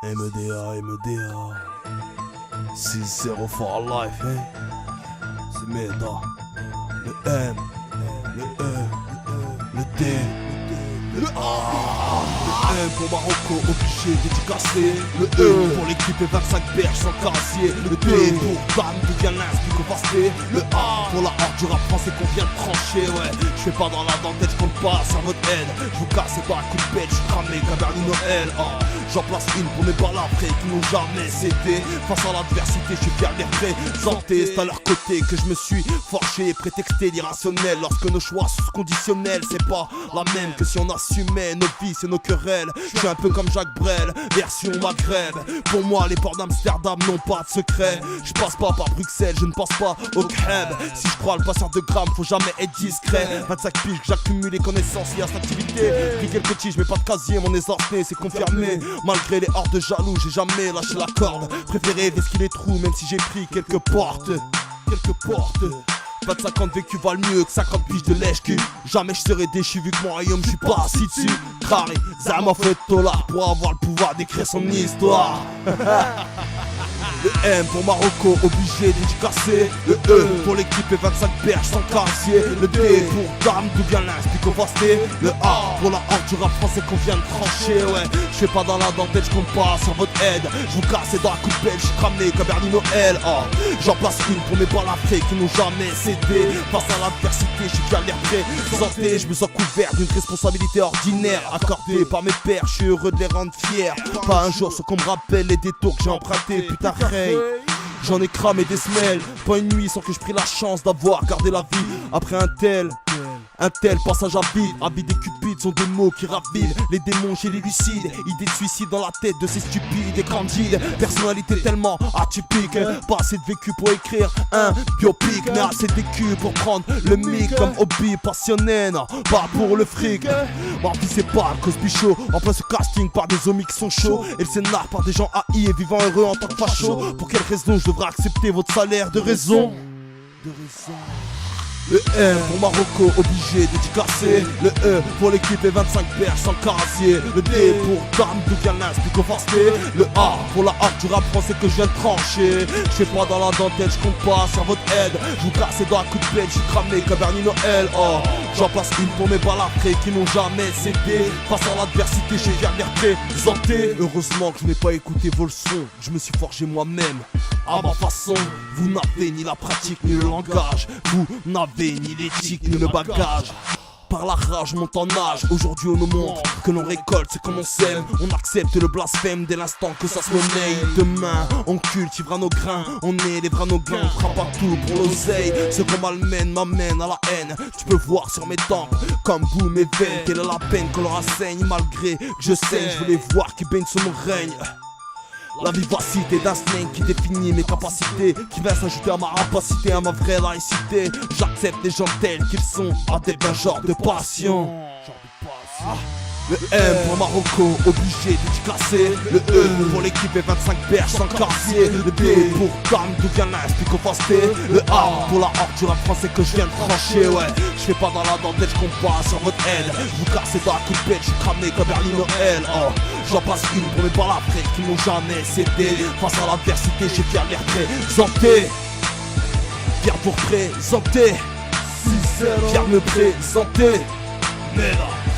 MDA 6-0 for life, hein. C'est Meda. Le M, le E, le D, le A. Le M pour Marocco, obligé dédicacé. Le E pour l'équipe et 25 berges sans casier. Le D pour Dame, d'où vient l'inspi covasté. Le A pour la horde du rap français qu'on vient de trancher, ouais. Je fais pas dans la dentelle, je compte pas sur votre aide. Je vous casse et pas un coup de pelle, je suis cramé, Cabernet Noël. J'en place une pour mes balles après qui n'ont jamais cédé. Face à l'adversité, je suis fier de les représenter. C'est à leur côté que je me suis forgé et prétexté l'irrationnel. Lorsque nos choix sont conditionnels, c'est pas la même que si on assumait nos vices et nos querelles. Je suis un peu comme Jacques Brel, version Maghreb. Pour moi, les ports d'Amsterdam n'ont pas de secret. Je passe pas par Bruxelles, je ne passe pas au Crève. Si je crois le passeur de grammes, faut jamais être discret. 25 piges, j'accumule les connaissances liées à cette activité. Pris quelques tiges, mais pas de casier, mon exorné, c'est confirmé. Malgré les hordes de jaloux, j'ai jamais lâché la corde. Préféré vesquiller les trous, même si j'ai pris quelques portes. 25 ans de vécu valent mieux que 50 piges de lèche-cul. Jamais je serai déchu vu que mon royaume je suis pas assis dessus. Crari, ça m'a fait dollar pour avoir le pouvoir d'écrire son histoire. Le M pour Marocco, obligé dédicacé. Le E pour l'équipe et 25 berges sans casier. Le D pour Dame, d'où vient l'inspi covasté. Le A pour la horde du rap français qu'on vient de trancher, ouais. Je fais pas dans la dentelle, je compte pas sur votre aide. Je vous casse et dans un coup de pelle, je suis cramé, Cabernet Noël. J'en place une pour mes balles après qui n'ont jamais cédé. Face à l'adversité, je suis fier de les représenter. Je me sens couvert d'une responsabilité ordinaire accordée par mes pères, je suis heureux de les rendre fiers. Pas un jour sans qu'on me rappelle les détours que j'ai empruntés, putain. J'en ai cramé des semelles, pas une nuit sans que je prie la chance d'avoir gardé la vie. Après un tel passage à vide. Habit des cupides sont des mots qui ravivent les démons chez les lucides. Idées de suicide dans la tête de ces stupides et candides. Personnalité tellement atypique, pas assez de vécu pour écrire un biopic, mais assez de vécu pour prendre le mic comme hobby passionné. Non, pas pour le fric. Ma vie c'est pas un Cosby Show. En plein ce casting par des hommes qui sont chauds et le scénar par des gens haïs et vivant heureux en tant que facho. Pour quelle raison je devrais accepter votre salaire de raison? Le M pour Marocco, obligé dédicacé. Le E pour l'équipe et 25 berges sans casier. Le D pour Dame, d'où vient l'inspi covasté. Le A pour la horde du rap français que je viens de trancher. Je fais pas dans la dentelle, je compte pas sur votre aide. Je vous casse et dans un coup de pelle, je suis cramé, Cabernet Noël. J'en place une pour mes balles après qui n'ont jamais cédé. Face à l'adversité, je suis fier de les représenter. Heureusement que je n'ai pas écouté vos leçons. Je me suis forgé moi-même à ma façon. Vous n'avez ni la pratique ni le langage. Vous n'avez ni l'éthique ni le bagage. Par la rage, on monte en âge. Aujourd'hui on nous montre que l'on récolte c'est comme on sème. On accepte le blasphème dès l'instant que ça se monnaie. Demain on cultivera nos grains. On élèvera nos gains, on fera pas tout pour l'oseille. Ce qu'on malmène m'amène à la haine. Tu peux voir sur mes tempes comme bout mes veines. Quelle est la peine qu'on leur assaigne. Malgré que je saigne, je veux les voir qui baignent sous mon règne. La vivacité d'un slang qui définit mes capacités, qui vient s'ajouter à ma rapacité, à ma vraie laïcité. J'accepte les gens tels qu'ils sont, adeptes d'un genre de passion. Le M pour Marocco, obligé dédicacé. Le E pour l'équipe et 25 berges sans casier. Le D pour Dame, d'où vient l'inspi covasté. Le A pour la horde du rap français que je viens de trancher, ouais. Je fais pas dans la dentelle, je compte pas sur votre aide. Je vous casse et dans un coup de pelle, je suis cramé comme Cabernet Noël. J'en passe une pour mes balles après qui n'ont jamais cédé. Face à l'adversité, j'ai fier de les représenter. Fier pour présenter. Fier de me présenter.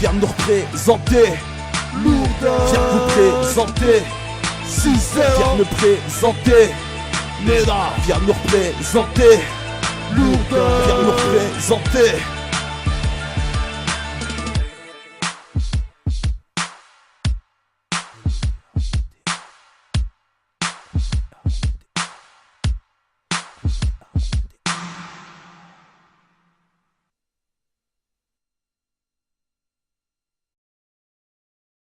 Viens nous représenter. Viens vous présenter. Viens nous présenter. Viens nous représenter. Viens nous représenter.